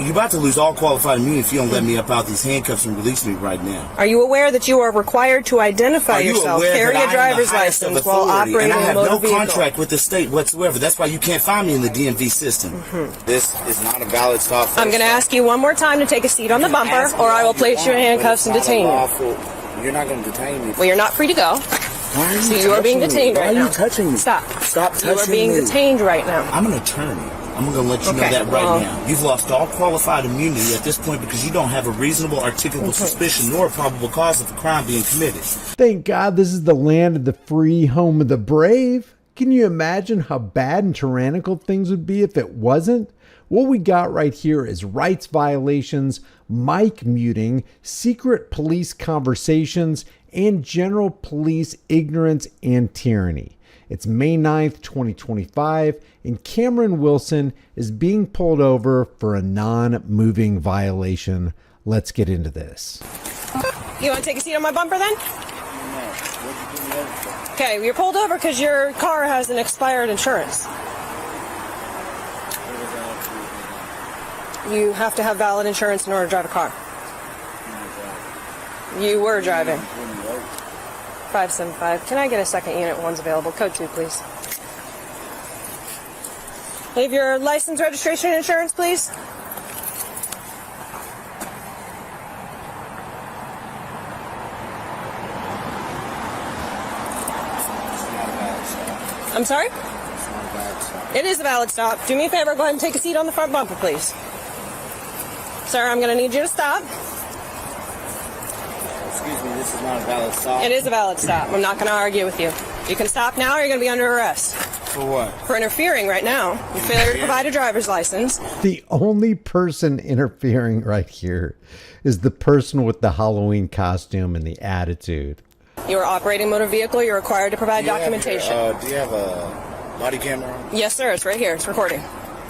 You're about to lose all qualified immunity if you don't let me up out these handcuffs and release me right now. Are you aware that you are required to identify yourself, carry a driver's license while operating a motor vehicle? And I have no contract with the state whatsoever. That's why you can't find me in the DMV system. This is not a valid stop. I'm going to ask you one more time to take a seat on the bumper, or I will place you in handcuffs and detain you. You're not going to detain me. Well, you're not free to go. Why are you So you are being detained right now. Why are you touching me? Stop. Stop touching me. You are being detained right now. I'm an attorney. I'm going to let you know that right now. You've lost all qualified immunity at this point because you don't have a reasonable, articulable suspicion nor a probable cause of a crime being committed. Thank God this is the land of the free, home of the brave. Can you imagine how bad and tyrannical things would be if it wasn't? What we got right here is rights violations, mic muting, secret police conversations, and general police ignorance and tyranny. It's May 9th, 2025, and Cameron Wilson is being pulled over for a non-moving violation. Let's get into this. You want to take a seat on my bumper then? Okay, you're pulled over because your car has an expired insurance. You have to have valid insurance in order to drive a car. You were driving. 575. Can I get a second unit? One's available. Code 2, please. Have your license, registration, and insurance, please. I'm sorry? It is a valid stop. Do me a favor, go ahead and take a seat on the front bumper, please. Sir, I'm going to need you to stop. Excuse me, this is not a valid stop. It is a valid stop. I'm not going to argue with you. You can stop now or you're going to be under arrest. For what? For interfering right now. You failure to provide a driver's license. The only person interfering right here is the person with the Halloween costume and the attitude. You are operating a motor vehicle. You're required to provide documentation. Do you have a body camera on? Yes, sir. It's right here. It's recording.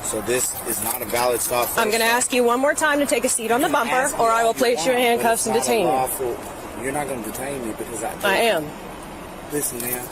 So this is not a valid stop. I'm going to ask you one more time to take a seat on the bumper, or I will place you in handcuffs and detain you. You're not going to detain me because I am. Listen, man.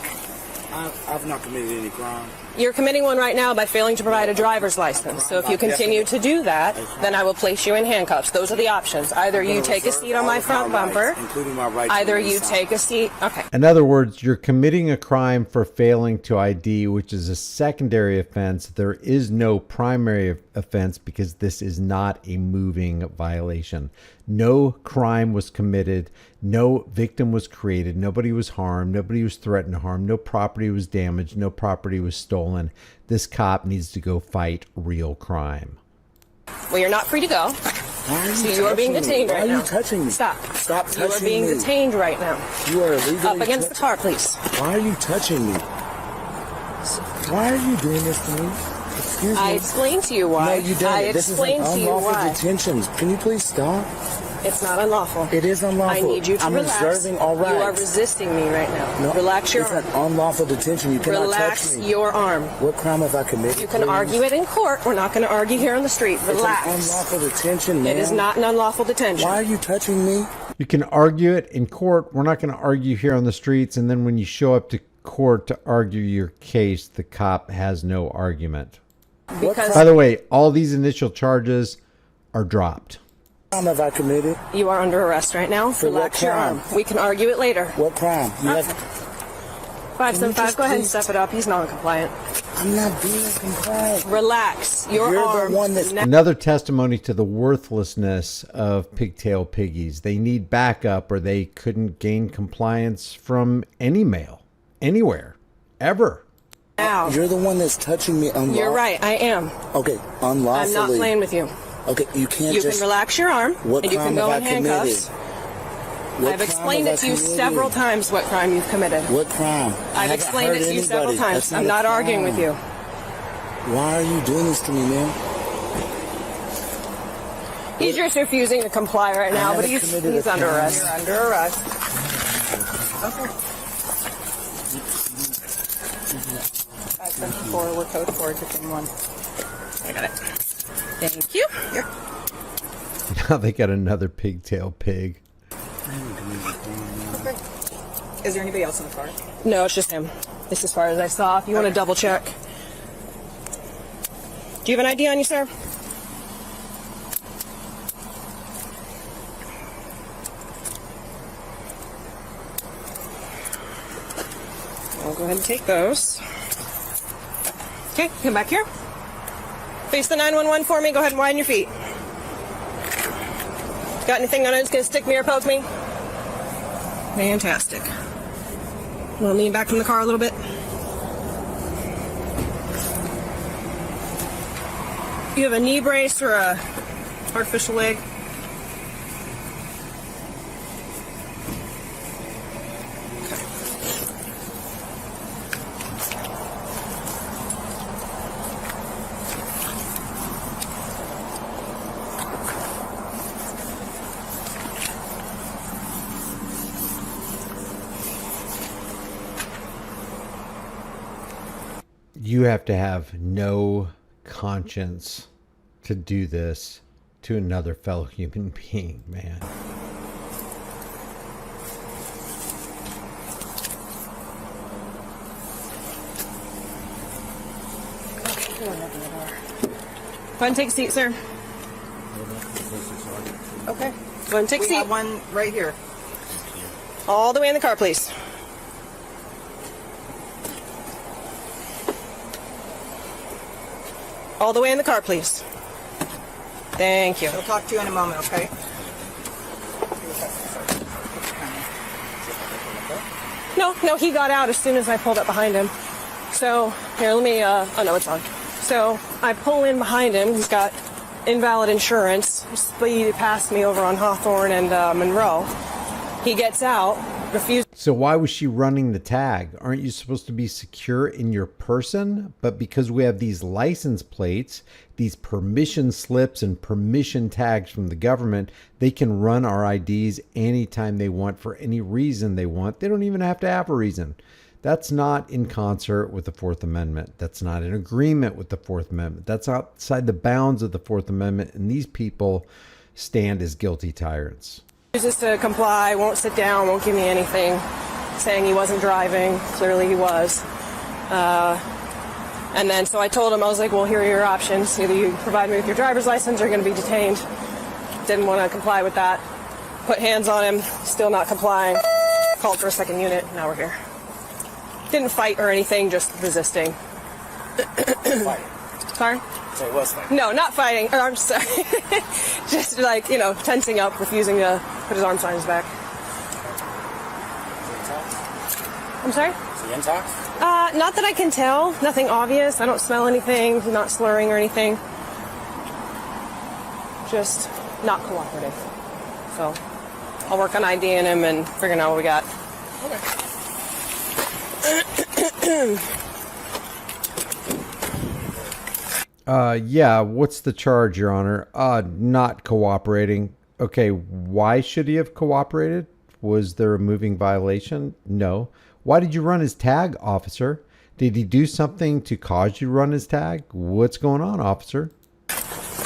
I've not committed any crime. You're committing one right now by failing to provide a driver's license. So if you continue to do that, then I will place you in handcuffs. Those are the options. Either you take a seat on my front bumper, including my right. Either you take a seat. Okay. In other words, you're committing a crime for failing to ID, which is a secondary offense. There is no primary offense because this is not a moving violation. No crime was committed. No victim was created. Nobody was harmed. Nobody was threatened to harm. No property was damaged. No property was stolen. This cop needs to go fight real crime. Well, you're not free to go. So you are being detained right now. Why are you touching me? Stop. Stop touching me. You are being detained right now. You are illegally Up against the car, please. Why are you touching me? Why are you doing this to me? Excuse me. I explained to you why. No, you didn't. I This is explained to you unlawful why. detentions. Can you please stop? It's not unlawful. It is unlawful. I need you to relax. I'm observing all rights. You are resisting me right now. No, relax your it's arm. an unlawful detention. You cannot Relax touch me. your arm. What crime have I committed? You can argue it in court. We're not going to argue here on the street. Relax. It's an unlawful detention, man. It is not an unlawful detention. Why are you touching me? You can argue it in court. We're not going to argue here on the streets. And then when you show up to court to argue your case, the cop has no argument. Because By the way, all these initial charges are dropped. What crime have I committed? you are under arrest right now. For what Relax your crime? arm. We can argue it later. What crime? You have, 575, go ahead and please- step it up. He's non-compliant. I'm not being compliant. Relax your You're arm. the one that's... Another testimony to the worthlessness of pigtail piggies. They need backup or they couldn't gain compliance from any mail, anywhere, ever. Now. You're the one that's touching me unlawfully. You're right. I am. Okay, unlawfully. I'm not playing with you. Okay, you can't You just... can relax your arm, What and you can crime go have in I committed? handcuffs. What I've crime explained have it to I you committed? several times what crime you've committed. What crime? I I've haven't explained hurt it to you several anybody. times. That's I'm a not arguing crime. with you. Why are you doing this to me, man? He's just refusing to comply right now, but haven't he's committed a under crime. arrest. You're under arrest. Okay. 574, we're code 4 to 1. I got it. Thank you. Here. Now they got another pigtail pig. Okay. Is there anybody else in the car? No, it's just him. It's as far as I saw. If you want to double check. Do you have an ID on you, sir? go ahead and take those. Okay, come back here. Face the 911 for me. Go ahead and widen your feet. Got anything on it that's going to stick me or poke me? Fantastic. Want to lean back from the car a little bit? You have a knee brace or a artificial leg? You have to have no conscience to do this to another fellow human being, man. Go ahead and take a seat, sir. Okay. Go ahead and take a We seat. have one right here. All the way in the car, please. All the way in the car, please. Thank you. We'll talk to you in a moment, okay? No, he got out as soon as I pulled up behind him. So, here, let me, oh no, it's on. So, I pull in behind him. He's got invalid insurance. He speeded past me over on Hawthorne and Monroe. He gets out, refuses. So why was she running the tag? Aren't you supposed to be secure in your person? But because we have these license plates, these permission slips and permission tags from the government, they can run our IDs anytime they want for any reason they want. They don't even have to have a reason. That's not in concert with the Fourth Amendment. That's not in agreement with the Fourth Amendment. That's outside the bounds of the Fourth Amendment. And these people stand as guilty tyrants. Refuses to comply, won't sit down, won't give me anything, saying he wasn't driving. Clearly he was. And then so I told him, I was like, well, here are your options. Either you provide me with your driver's license or you're going to be detained. Didn't want to comply with that. Put hands on him, still not complying. Called for a second unit, now we're here. Didn't fight or anything, just resisting. Fighting. Sorry? So it was fighting. No, not fighting. Or, I'm sorry. Just like, tensing up, refusing to put his arms behind his back. I'm sorry? Is he intox? Not that I can tell. Nothing obvious. I don't smell anything. He's not slurring or anything. Just not cooperative. So I'll work on IDing him and figuring out what we got. Yeah, what's the charge, Your Honor? Not cooperating. Okay, why should he have cooperated? Was there a moving violation? No. Why did you run his tag, officer? Did he do something to cause you to run his tag? What's going on, officer?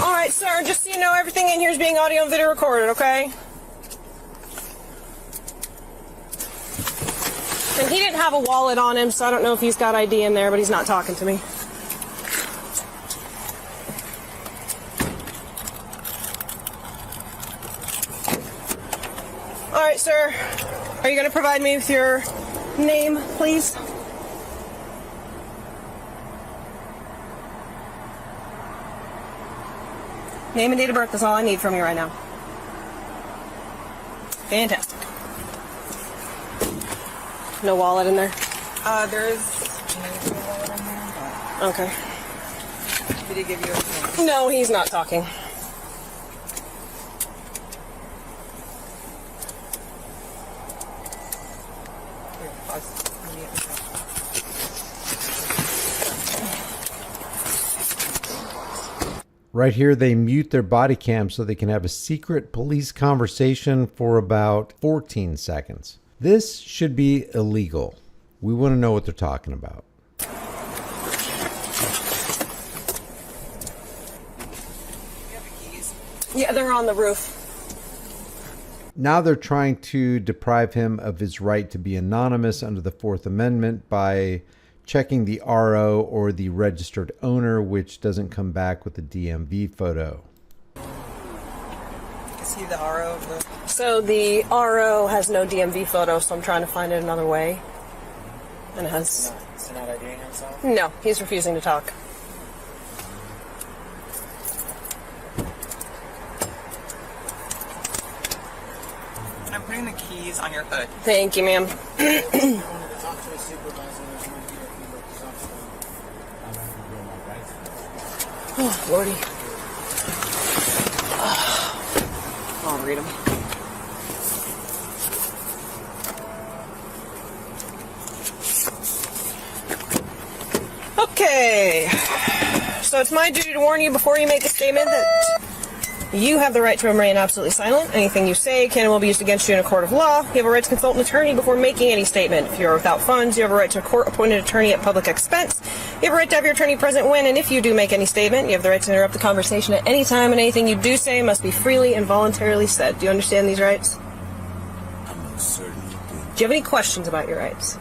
All right, sir, just so you know, everything in here is being audio and video recorded, okay? And he didn't have a wallet on him, so I don't know if he's got ID in there, but he's not talking to me. All right, sir. Are you going to provide me with your name, please? Name and date of birth is all I need from you right now. Fantastic. No wallet in there? There is maybe a wallet in there, but Okay. did he give you a name? No, he's not talking. Here, pause. Immediately. Right here, they mute their body cam so they can have a secret police conversation for about 14 seconds. This should be illegal. We want to know what they're talking about. Yeah, they're on the roof. Now they're trying to deprive him of his right to be anonymous under the Fourth Amendment by checking the RO or the registered owner, which doesn't come back with a DMV photo. Is he the RO of the... So the RO has no DMV photo, so I'm trying to find it another way. and has... Is he not IDing himself? No, he's refusing to talk. I'm putting the keys on your hood. Thank you, ma'am. Oh, Lordy. I'll read them. Okay. So it's my duty to warn you before you make a statement that you have the right to remain absolutely silent. Anything you say can and will be used against you in a court of law. You have a right to consult an attorney before making any statement. If you're without funds, you have a right to a court-appointed attorney at public expense. You have a right to have your attorney present when and if you do make any statement. You have the right to interrupt the conversation at any time, and anything you do say must be freely and voluntarily said. Do you understand these rights? I most certainly do. Do you have any questions about your rights?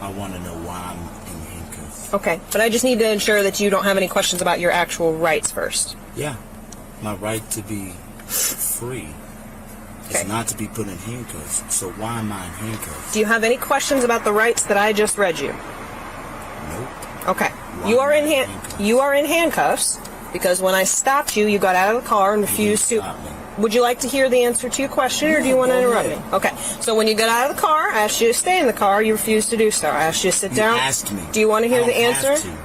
I want to know why I'm in handcuffs. Okay, but I just need to ensure that you don't have any questions about your actual rights first. Yeah, my right to be free is Okay. not to be put in handcuffs. So why am I in handcuffs? Do you have any questions about the rights that I just read you? Nope. Okay. Why You are am I in handcuffs? you are in handcuffs because when I stopped you, you got out of the car and refused to. stop me. Would you like to hear the answer to your question, or do you want to go interrupt me? ahead. Okay. So when you got out of the car, I asked you to stay in the car. You refused to do so. I asked you to sit You down. asked me. Do you want to hear I the don't have answer? to.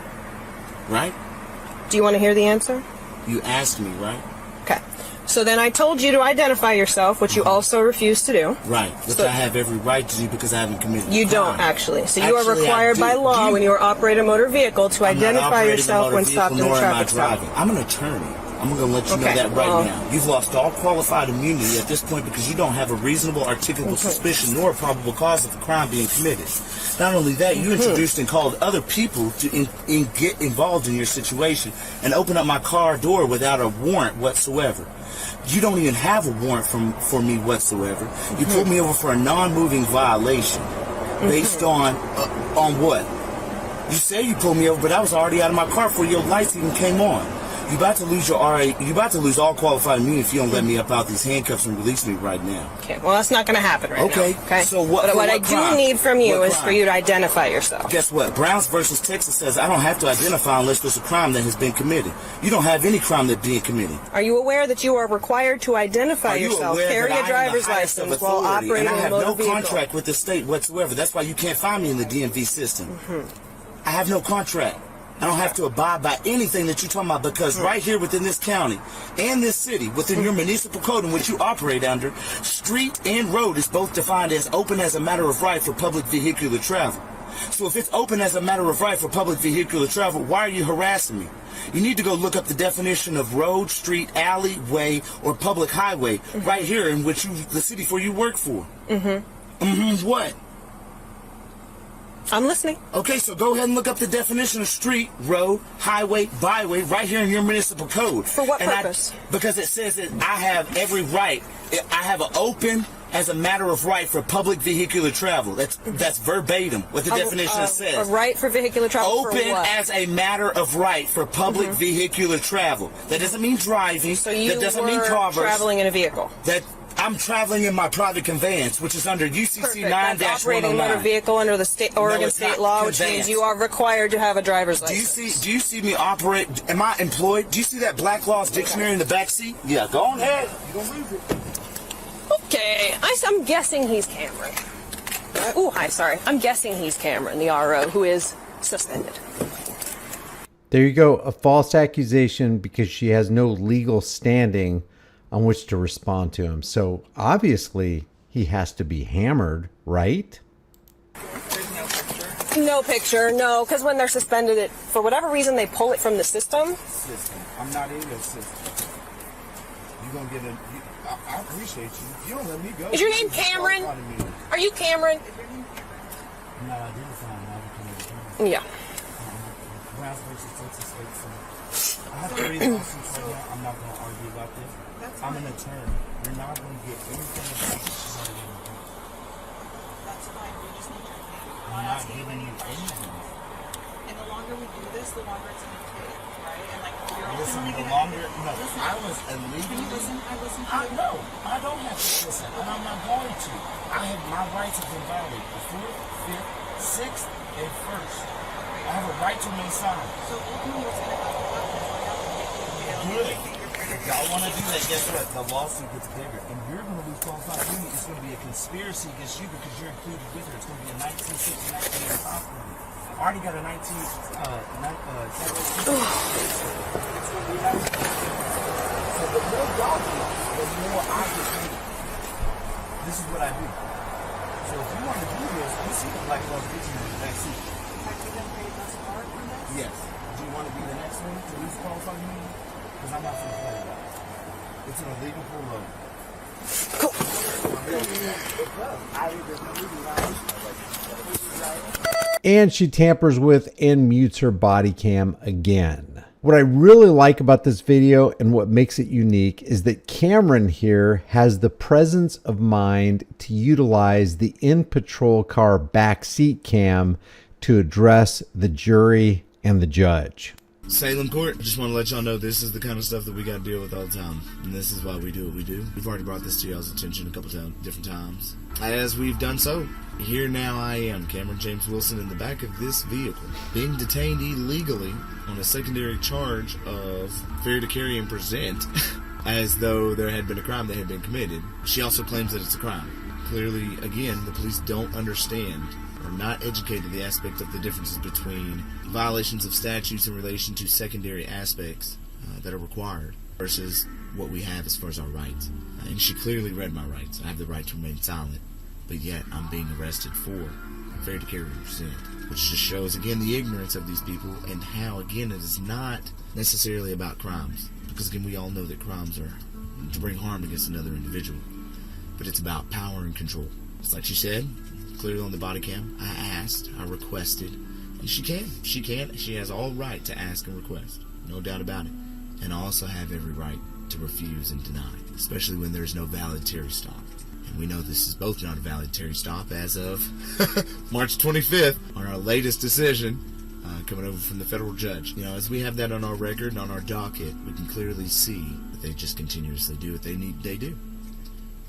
Right? Do you want to hear the answer? You asked me, right? Okay. So then I told you to identify yourself, which you also refused to do. Right. Which So- I have every right to do because I haven't committed You a don't crime. actually. So you are Actually, I required by do. law Do when you are operating a motor vehicle to I'm not identify operating a yourself motor when vehicle, stopped in a nor am I traffic stop. driving. I'm an attorney. I'm going to let you know Okay, that right well- now. You've lost all qualified immunity at this point because you don't have a reasonable articulable suspicion nor a probable cause of the crime being committed. Not only that, you introduced and called other people to get involved in your situation and open up my car door without a warrant whatsoever. You don't even have a warrant for me whatsoever. You pulled me over for a non-moving violation based on what? You say you pulled me over, but I was already out of my car before your lights even came on. You about to lose your RA. You about to lose all qualified immunity if you don't let me up out these handcuffs and release me right now. Okay, well that's not going to happen right Okay, now. Okay. so what- But for what I what crime? do need from you What is for crime? you to identify yourself. Guess what? Browns versus Texas says I don't have to identify unless there's a crime that has been committed. You don't have any crime that's being committed. Are you aware that you are required to identify Are you yourself, aware carry that a I driver's am the highest of license while authority, operating and I a have motor no vehicle? contract with the state whatsoever? That's why you can't find me in the DMV system. I have no contract. I don't have to abide by anything that you're talking about because right here within this county and this city, within your municipal code in which you operate under, street and road is both defined as open as a matter of right for public vehicular travel. So if it's open as a matter of right for public vehicular travel, why are you harassing me? You need to go look up the definition of road, street, alley, way, or public highway right here in which the city for you work for. What? I'm listening. Okay, so go ahead and look up the definition of street, road, highway, byway right here in your municipal code. For what purpose? Because it says that I have every right. I have an open as a matter of right for public vehicular travel. That's verbatim what the definition says. A right for vehicular travel for Open what? as a matter of right for public vehicular travel. That doesn't mean driving. So you that doesn't mean were cars. traveling in a vehicle. That I'm traveling in my private conveyance, which is under UCC Perfect. That's 9-109. operating a motor vehicle under the Oregon it's state not. law, which Conveyance. means you are required to have a driver's Do you license. see? Do you see me operate? Am I employed? Do you see that Black Law's dictionary in the back seat? Yeah, go on ahead. You gonna read it? Okay, I'm guessing he's Cameron. Oh, hi, sorry. I'm guessing he's Cameron, the RO, who is suspended. There you go. A false accusation because she has no legal standing on which to respond to him. So obviously he has to be hammered, right? There's no picture. No picture, no, because when they're suspended, for whatever reason, they pull it from the system. System. I'm not in your system. You gonna get a? I appreciate you. You don't let me go. Is your name Cameron? Are you Cameron? I'm not identifying now. Yeah. Browns versus Texas State. I have to read lawsuits right now. I'm not going to argue about this. I'm an attorney. You're not going to get anything about this. That's fine. We just need your name. I'm not giving you anything. And the longer we do this, the longer it's going to take, right? And like Listen, the longer, no, I was illegally. No, I don't have to listen, and I'm not going to. My rights have been violated. The 4th, 5th, 6th, and 1st. I have a right to remain silent. So ultimately, what's going to happen? Good. If y'all want to do that, guess what? The lawsuit gets bigger, and you're going to lose qualified immunity. It's going to be a conspiracy against you because you're included with her. It's going to be a 1960, 1985 movie. I already got a 19. So the more y'all do, the more I get paid. This is what I do. So if you want to do this, you see the black belt vision in the back seat. Have you been paid thus far for this? Yes. Do you want to be the next one to lose qualified immunity? Because I'm not going to play with that. It's an illegal pull load. And she tampers with and mutes her body cam again. What I really like about this video and what makes it unique is that Cameron here has the presence of mind to utilize the in-patrol car backseat cam to address the jury and the judge. Salem Court, I just want to let y'all know this is the kind of stuff that we got to deal with all the time. And this is why we do what we do. We've already brought this to y'all's attention a couple different times. As we've done so, here now I am, Cameron James Wilson, in the back of this vehicle, being detained illegally on a secondary charge of failure to carry and present as though there had been a crime that had been committed. She also claims that it's a crime. Clearly, again, the police don't understand or not educated the aspect of the differences between violations of statutes in relation to secondary aspects that are required versus what we have as far as our rights. And she clearly read my rights. I have the right to remain silent, but yet I'm being arrested for failure to carry and present, which just shows again the ignorance of these people and how again it is not necessarily about crimes, because again we all know that crimes are to bring harm against another individual, but it's about power and control. It's like she said clearly on the body cam. I asked, I requested, and she has all right to ask and request, no doubt about it. And I also have every right to refuse and deny, especially when there's no valid Terry stop. And we know this is both not a valid Terry stop as of March 25th on our latest decision coming over from the federal judge. You know, as we have that on our record and on our docket, we can clearly see that they just continuously do what they do.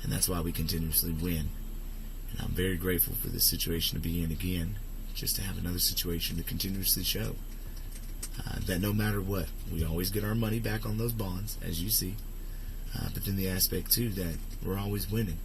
And that's why we continuously win. And I'm very grateful for this situation to be in again, just to have another situation to continuously show that no matter what, we always get our money back on those bonds, as you see. But then the aspect, too, that we're always winning.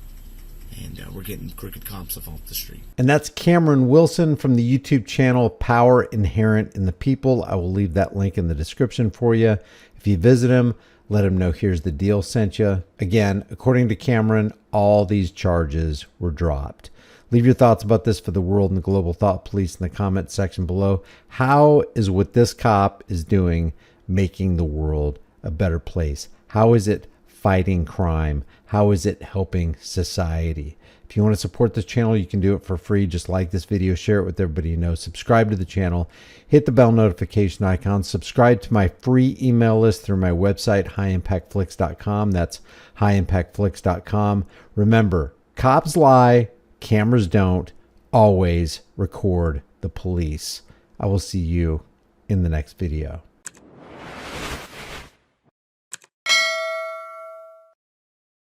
And we're getting crooked cops off the street. And that's Cameron Wilson from the YouTube channel Power Inherent in the People. I will leave that link in the description for you. If you visit him, let him know Here's the Deal sent you. Again, according to Cameron, all these charges were dropped. Leave your thoughts about this for the world and the global thought police in the comment section below. How is what this cop is doing making the world a better place? How is it fighting crime? How is it helping society? If you want to support this channel, you can do it for free. Just like this video, share it with everybody you know, subscribe to the channel, hit the bell notification icon, subscribe to my free email list through my website, highimpactflix.com. That's highimpactflix.com. Remember, cops lie, cameras don't. Always record the police. I will see you in the next video.